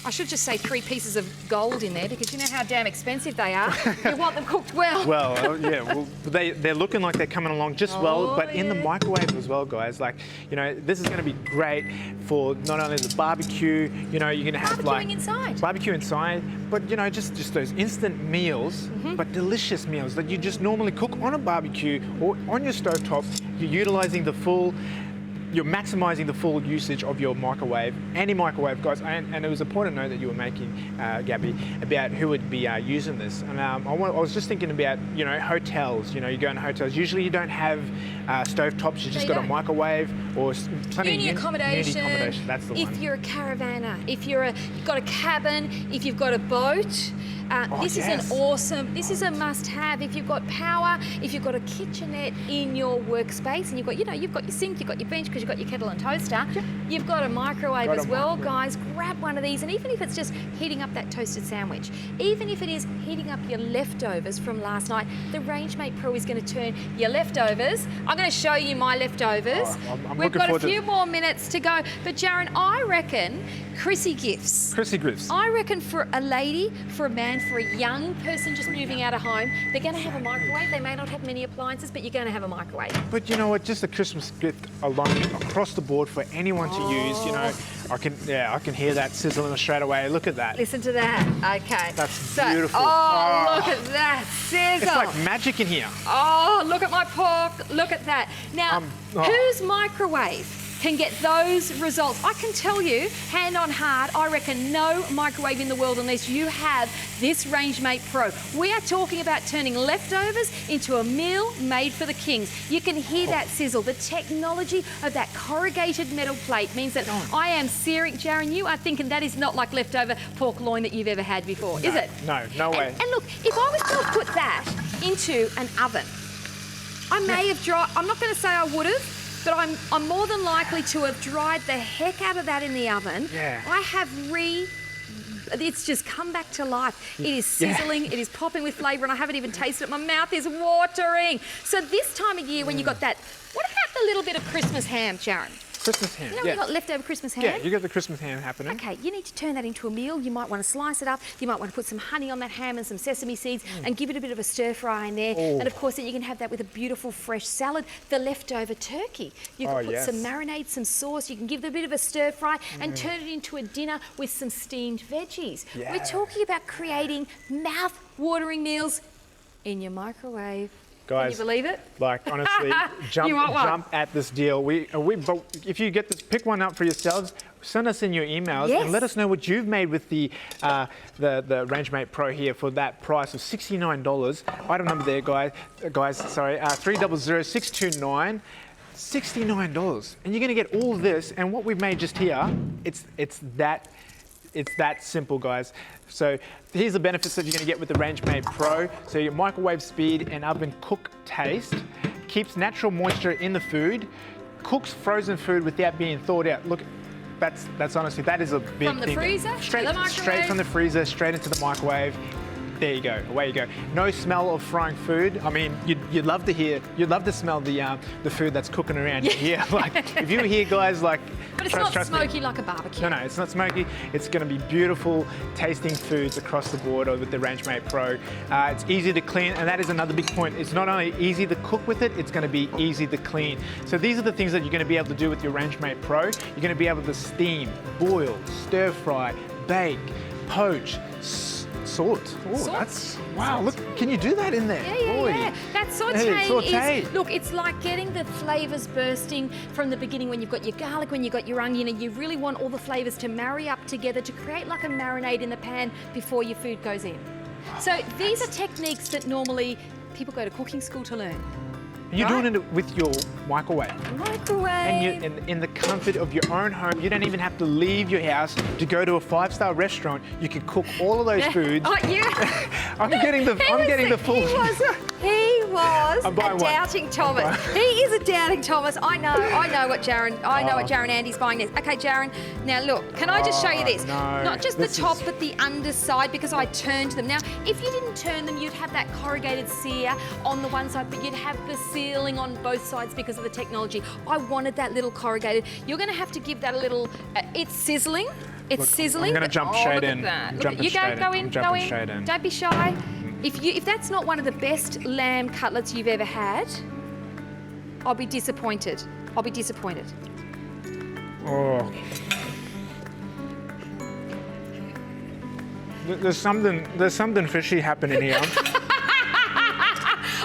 Speaker 2: I should just say 3 pieces of gold in there, because you know how damn expensive they are. You want them cooked well.
Speaker 3: Well, yeah, well, they're looking like they're coming along just well, but in the microwave as well, guys. Like, you know, this is going to be great for not only the barbecue, you know, you're going to have barbecue inside, but you know, just those instant meals, but delicious meals that you just normally cook on a barbecue or on your stovetop. You're utilizing you're maximising the full usage of your microwave, any microwave, guys. And it was a point of note that you were making, Gabby, about who would be using this. And I was just thinking about, you know, hotels. You know, you go in hotels. Usually you don't have stove tops. You just got a microwave or plenty
Speaker 2: Uni
Speaker 3: of
Speaker 2: accommodation.
Speaker 3: That's the one.
Speaker 2: If you're a caravanner, if you've got a cabin, if you've got a boat, this is a must-have. If you've got power, if you've got a kitchenette in your workspace, and you've got your sink, you've got your bench because you've got your kettle and toaster, you've got a microwave as well, guys. Grab one of these, and even if it's just heating up that toasted sandwich, even if it is heating up your leftovers from last night, the Rangemate Pro is going to turn your leftovers. I'm going to show you my leftovers. We've got a few more minutes to go, but Jaron, I reckon Chrissy gifts. I reckon for a lady, for a man, for a young person just moving out of home, they're going to have a microwave. They may not have many appliances, but you're going to have a microwave.
Speaker 3: But you know what? Just a Christmas gift alone, across the board for anyone to use. You know, I can hear that sizzling straight away. Look at that.
Speaker 2: Listen to that. Okay.
Speaker 3: That's beautiful.
Speaker 2: Oh, look at that sizzle.
Speaker 3: It's like magic in here.
Speaker 2: Oh, look at my pork. Look at that. Now, whose microwave can get those results? I can tell you, hand on heart, I reckon no microwave in the world unless you have this Rangemate Pro. We are talking about turning leftovers into a meal made for the kings. You can hear that sizzle. The technology of that corrugated metal plate means that I am searing. Jaron, you are thinking that is not like leftover pork loin that you've ever had before, is it?
Speaker 3: No way.
Speaker 2: And look, if I was to put that into an oven, I may have dried, I'm not going to say I would have, but I'm more than likely to have dried the heck out of that in the oven.
Speaker 3: Yeah.
Speaker 2: I have it's just come back to life. It is sizzling, it is popping with flavour, and I haven't even tasted it. My mouth is watering. So this time of year when you got that, what about the little bit of Christmas ham, Sharon?
Speaker 3: Christmas ham.
Speaker 2: You know, we got leftover Christmas ham.
Speaker 3: Yeah, you got the Christmas ham happening.
Speaker 2: Okay, you need to turn that into a meal. You might want to slice it up. You might want to put some honey on that ham and some sesame seeds and give it a bit of a stir fry in there. And of course, then you can have that with a beautiful fresh salad. The leftover turkey. You can put some marinade, some sauce. You can give it a bit of a stir fry and turn it into a dinner with some steamed veggies.
Speaker 3: Yeah.
Speaker 2: We're talking about creating mouth-watering meals in your microwave.
Speaker 3: Guys,
Speaker 2: can you believe it?
Speaker 3: Like, honestly, jump at this deal. But if you get this, pick one up for yourselves. Send us in your emails and let us know what you've made with the Rangemate Pro here for that price of $69. Item number there, guys. Sorry, 300629. $69, and you're going to get all of this. And what we've made just here, it's that simple, guys. So here's the benefits that you're going to get with the Rangemate Pro. So your microwave speed and oven cook taste, keeps natural moisture in the food, cooks frozen food without being thawed out. Look, that's honestly, that is a big thing.
Speaker 2: From the freezer,
Speaker 3: straight from the freezer, straight into the microwave. There you go, away you go. No smell of frying food. I mean, you'd love to smell the food that's cooking around here. Like, if you were here, guys, like,
Speaker 2: but it's not smoky like a barbecue.
Speaker 3: No, it's not smoky. It's going to be beautiful tasting foods across the board with the Rangemate Pro. It's easy to clean, and that is another big point. It's not only easy to cook with it, it's going to be easy to clean. So these are the things that you're going to be able to do with your Rangemate Pro. You're going to be able to steam, boil, stir fry, bake, poach, salt. Oh, that's wow! Look, can you do that in there?
Speaker 2: Yeah. That sauté
Speaker 3: is
Speaker 2: look. It's like getting the flavours bursting from the beginning when you've got your garlic, when you've got your onion, and you really want all the flavours to marry up together to create like a marinade in the pan before your food goes in. So these are techniques that normally people go to cooking school to learn.
Speaker 3: You're doing it with your microwave.
Speaker 2: And
Speaker 3: you're in the comfort of your own home. You don't even have to leave your house to go to a 5-star restaurant. You can cook all of those foods.
Speaker 2: Oh, yeah.
Speaker 3: I'm getting the full.
Speaker 2: He was a doubting Thomas. He is a doubting Thomas. I know what Jaron Andy's buying next. Okay, Jaron. Now look, can I just show you this?
Speaker 3: No,
Speaker 2: Not just the top, but the underside, because I turned them. Now, if you didn't turn them, you'd have that corrugated sear on the one side, but you'd have the sealing on both sides because of the technology. I wanted that little corrugated. You're going to have to give that a little. It's sizzling. It's sizzling.
Speaker 3: I'm going to jump straight in.
Speaker 2: You go in. Don't be shy. If that's not one of the best lamb cutlets you've ever had, I'll be disappointed.
Speaker 3: Oh. There's something fishy happening here.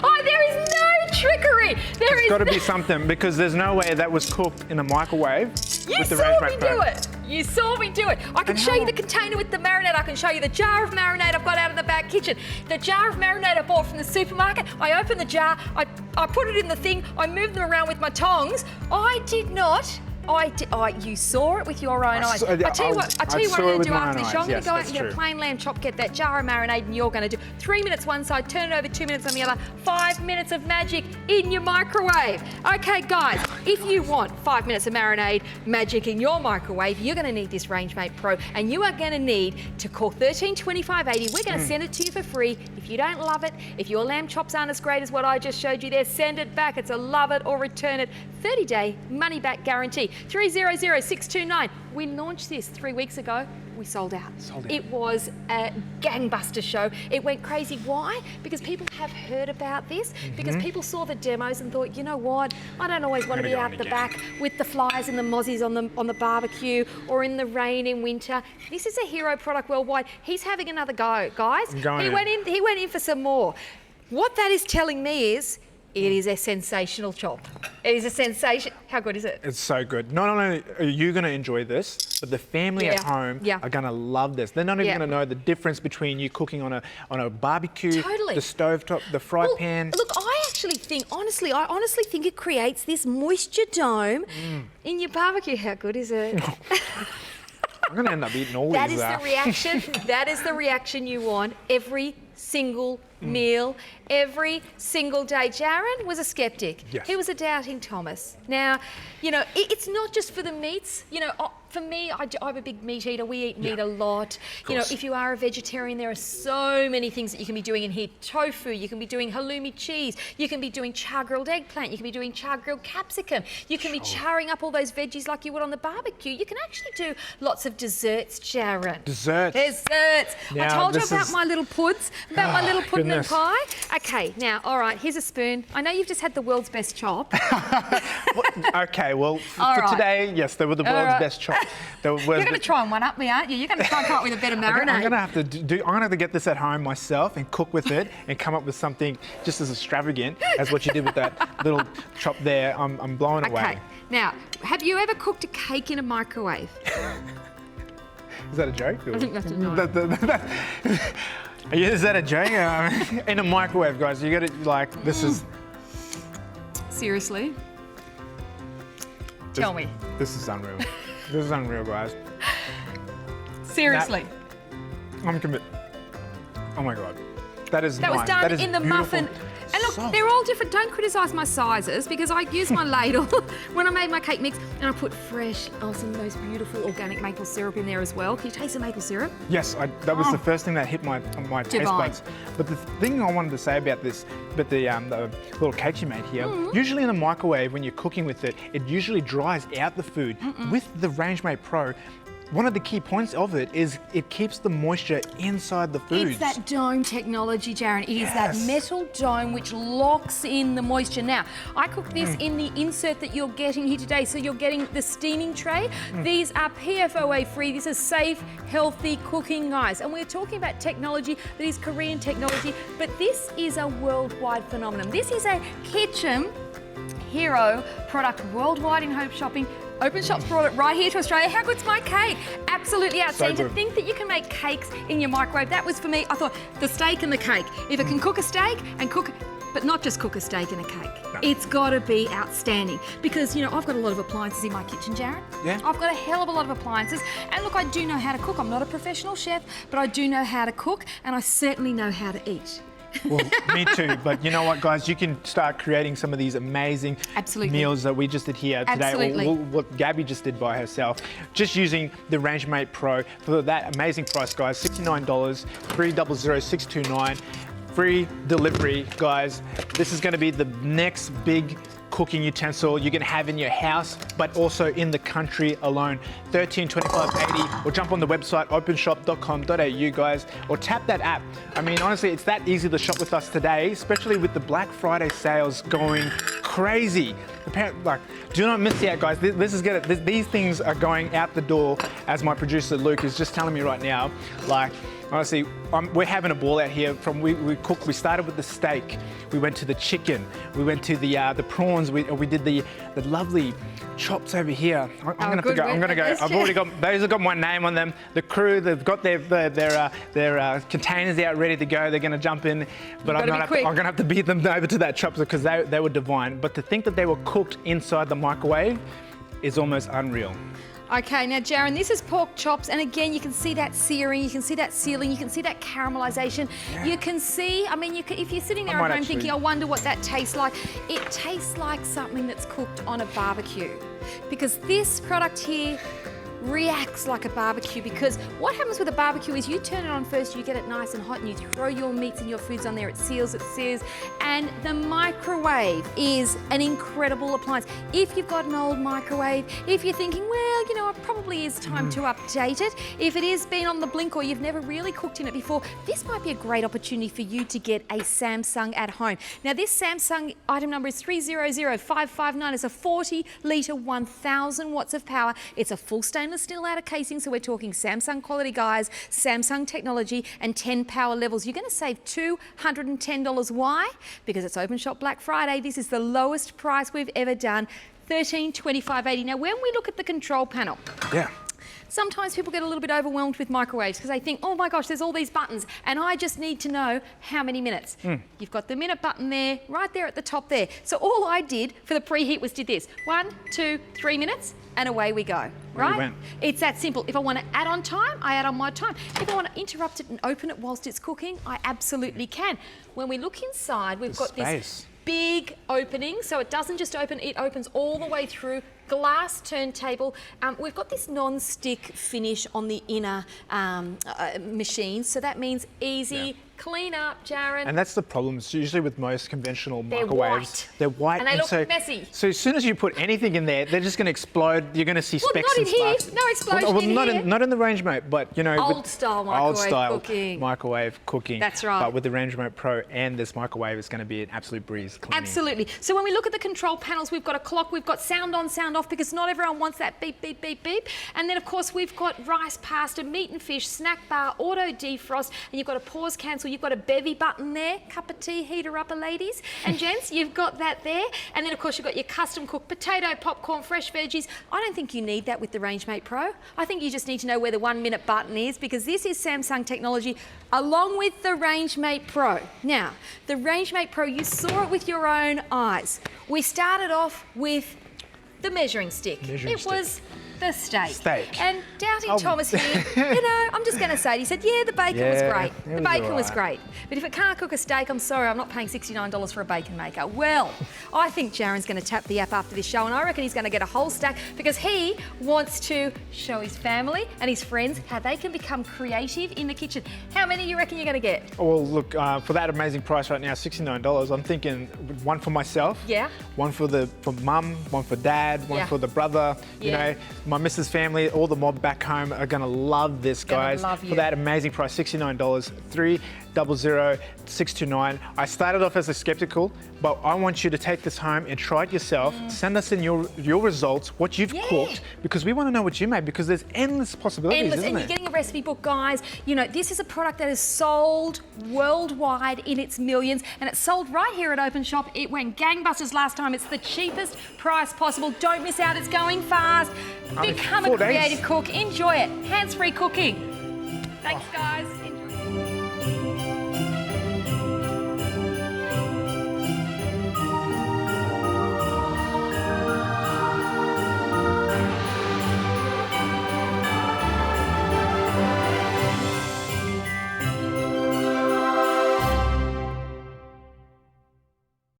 Speaker 2: Oh, there is no trickery.
Speaker 3: There's got to be something, because there's no way that was cooked in a microwave with the Rangemate Pro.
Speaker 2: You saw me do it. I can show you the container with the marinade. I can show you the jar of marinade I've got out of the back kitchen. The jar of marinade I bought from the supermarket. I opened the jar. I put it in the thing. I moved them around with my tongs. I did not. You saw it with your own eyes. I tell you what I'm going to do after this. I'm going to go out and get a plain lamb chop, get that jar of marinade, and you're going to do 3 minutes one side, turn it over 2 minutes on the other, 5 minutes of magic in your microwave. Okay, guys, if you want 5 minutes of marinade magic in your microwave, you're going to need this Rangemate Pro, and you are going to need to call 132580. We're going to send it to you for free. If you don't love it, if your lamb chops aren't as great as what I just showed you there, send it back. It's a love it or return it. 30-day money-back guarantee. 300629. We launched this 3 weeks ago. We sold out. It was a gangbuster show. It went crazy. Why? Because people have heard about this. Because people saw the demos and thought, you know what? I don't always want to be out the back with the flies and the mozzies on the barbecue or in the rain in winter. This is a hero product worldwide. He's having another go, guys. He went in for some more. What that is telling me is, it is a sensational chop. It is a sensation. How good is it?
Speaker 3: It's so good. Not only are you going to enjoy this, but the family at home are going to love this. They're not even going to know the difference between you cooking on a barbecue, the stovetop, the fry pan.
Speaker 2: Look, I honestly think it creates this moisture dome in your barbecue. How good is it?
Speaker 3: I'm going to end up eating all these.
Speaker 2: That is the reaction. That is the reaction you want every single meal every single day. Jaron was a skeptic.
Speaker 3: Yes.
Speaker 2: He was a doubting Thomas. Now, you know, it's not just for the meats. You know, for me, I'm a big meat eater. We eat meat a lot. You know, if you are a vegetarian, there are so many things that you can be doing in here. Tofu, you can be doing halloumi cheese, you can be doing char-grilled eggplant, you can be doing char-grilled capsicum, you can be charring up all those veggies like you would on the barbecue. You can actually do lots of desserts, Jaron.
Speaker 3: Desserts.
Speaker 2: Desserts.
Speaker 3: Now,
Speaker 2: I told you about my little puds, about my little pudding and
Speaker 3: goodness.
Speaker 2: pie. Okay, now, all right, here's a spoon. I know you've just had the world's best chop.
Speaker 3: Okay, well, for today, yes, they were the world's best chop.
Speaker 2: You're going to try and one up me, aren't you? You're going to try and come up with a better marinade.
Speaker 3: I'm going to have to I'm going to have to get this at home myself and cook with it and come up with something just as extravagant as what you did with that little chop there. I'm blown away.
Speaker 2: Okay, now, have you ever cooked a cake in a microwave?
Speaker 3: Is that a joke?
Speaker 2: I think that's a no.
Speaker 3: Is that a joke? In a microwave, guys, you got to, like, this is...
Speaker 2: Seriously? Tell me.
Speaker 3: This is unreal. This is unreal, guys.
Speaker 2: Seriously?
Speaker 3: I'm convinced. Oh my God. That is
Speaker 2: That was done
Speaker 3: that is
Speaker 2: in the
Speaker 3: beautiful.
Speaker 2: muffin. And look,
Speaker 3: Soft.
Speaker 2: they're all different. Don't criticise my sizes because I used my ladle when I made my cake mix and I put fresh, some most beautiful organic maple syrup in there as well. Can you taste the maple syrup?
Speaker 3: Yes, that was the first thing that hit my taste
Speaker 2: Divine.
Speaker 3: buds. But the thing I wanted to say about this, but the little cakes you made here, usually in the microwave when you're cooking with it, it usually dries out the food. With the Rangemate Pro, one of the key points of it is it keeps the moisture inside the foods.
Speaker 2: It's that dome technology, Jaron. It is that metal dome which locks in the moisture. Now, I cooked this in the insert that you're getting here today. So you're getting the steaming tray. These are PFOA free. This is safe, healthy cooking, guys. And we're talking about technology that is Korean technology, but this is a worldwide phenomenon. This is a kitchen hero product worldwide in home shopping. Openshop's brought it right here to Australia. How good's my cake? Absolutely outstanding.
Speaker 3: So
Speaker 2: To think that you can make cakes in your microwave, that was for me. I thought the steak and the cake. If it can cook a steak and cook, but not just cook a steak and a cake. No. It's got to be outstanding because, you know, I've got a lot of appliances in my kitchen, Jaron.
Speaker 3: Yeah.
Speaker 2: I've got a hell of a lot of appliances. And look, I do know how to cook. I'm not a professional chef, but I do know how to cook and I certainly know how to eat.
Speaker 3: Well, me too. But you know what, guys? You can start creating some of these amazing meals that we just did here today, or what Gabby just did by herself, just using the Rangemate Pro for that amazing price, guys. $69, $3000629, free delivery, guys. This is going to be the next big cooking utensil you can have in your house, but also in the country alone. $13.25.80, or jump on the website openshop.com.au, guys, or tap that app. I mean, honestly, it's that easy to shop with us today, especially with the Black Friday sales going crazy. Like, do not miss out, guys. This is these things are going out the door, as my producer Luke is just telling me right now. Like, honestly, we're having a ball out here. We cooked. We started with the steak. We went to the chicken. We went to the prawns. We did the lovely chops over here. I'm gonna have to go. I'm gonna go. I've already got those. Have got my name on them. The crew. They've got their containers out ready to go. They're gonna jump in, but I'm gonna have to beat them over to that chopper because they were divine. But to think that they were cooked inside the microwave is almost unreal.
Speaker 2: Okay, now Jaron, this is pork chops, and again, you can see that searing, you can see that sealing, you can see that caramelization. Yeah. You can see, I mean, if you're sitting there at home thinking, I wonder what that tastes like, it tastes like something that's cooked on a barbecue. Because this product here reacts like a barbecue, because what happens with a barbecue is you turn it on first, you get it nice and hot, and you throw your meats and your foods on there, it seals, it sears, and the microwave is an incredible appliance. If you've got an old microwave, if you're thinking, well, you know, it probably is time to update it, if it has been on the blink or you've never really cooked in it before, this might be a great opportunity for you to get a Samsung at home. Now, this Samsung item number is 300559. It's a 40-litre, 1,000 watts of power. It's a full stainless steel outer casing, so we're talking Samsung quality, guys, Samsung technology, and 10 power levels. You're going to save $210. Why? Because it's Openshop Black Friday. This is the lowest price we've ever done, $1325.80. Now, when we look at the control panel, Sometimes people get a little bit overwhelmed with microwaves because they think, oh my gosh, there's all these buttons and I just need to know how many minutes. You've got the minute button there, right there at the top there. So all I did for the preheat was did this. 1, 2, 3 minutes and away we go, right? It's that simple. If I want to add on time, I add on my time. If I want to interrupt it and open it whilst it's cooking, I absolutely can. When we look inside, we've got this big opening, so it doesn't just open, it opens all the way through. Glass turntable. We've got this non-stick finish on the inner machine, so that means easy. Clean up, Jaron.
Speaker 3: And that's the problem. So usually with most conventional microwaves, they're white.
Speaker 2: And they look messy.
Speaker 3: So as soon as you put anything in there, they're just going to explode. You're going to see specks and sparks.
Speaker 2: Here. No explosion in here.
Speaker 3: Not in the Rangemate, but you know,
Speaker 2: old-style microwave cooking. That's right.
Speaker 3: But with the Rangemate Pro and this microwave, it's going to be an absolute breeze cleaning.
Speaker 2: Absolutely. So when we look at the control panels, we've got a clock, we've got sound on, sound off, because not everyone wants that beep, beep, beep, beep. And then of course we've got rice, pasta, meat and fish, snack bar, auto defrost, and you've got a pause cancel, you've got a bevy button there, cup of tea, heater upper, ladies and gents, you've got that there. And then of course you've got your custom cooked potato, popcorn, fresh veggies. I don't think you need that with the Rangemate Pro. I think you just need to know where the 1 minute button is, because this is Samsung technology along with the Rangemate Pro. Now, the Rangemate Pro, you saw it with your own eyes. We started off with the measuring stick. It was the steak. And Doubting Thomas here, you know, I'm just going to say it. He said, yeah, the bacon was great. The bacon was great. But if it can't cook a steak, I'm sorry, I'm not paying $69 for a bacon maker. Well, I think Jaron's going to tap the app after this show, and I reckon he's going to get a whole stack because he wants to show his family and his friends how they can become creative in the kitchen. How many do you reckon you're going to get?
Speaker 3: Well, look, for that amazing price right now, $69, I'm thinking one for myself, one for mum, one for dad, one for the brother, you know, my missus family, all the mob back home are going to love this, guys. For that amazing price, $69, 300-629. I started off as a skeptical, but I want you to take this home and try it yourself. Send us in your results, what you've cooked, because we want to know what you made, because there's endless possibilities, isn't
Speaker 2: and
Speaker 3: there?
Speaker 2: You're getting a recipe book, guys. You know, this is a product that is sold worldwide in its millions, and it's sold right here at Openshop. It went gangbusters last time. It's the cheapest price possible. Don't miss out. It's going fast. Become a creative cook. Enjoy it. Hands-free cooking. Thanks, guys.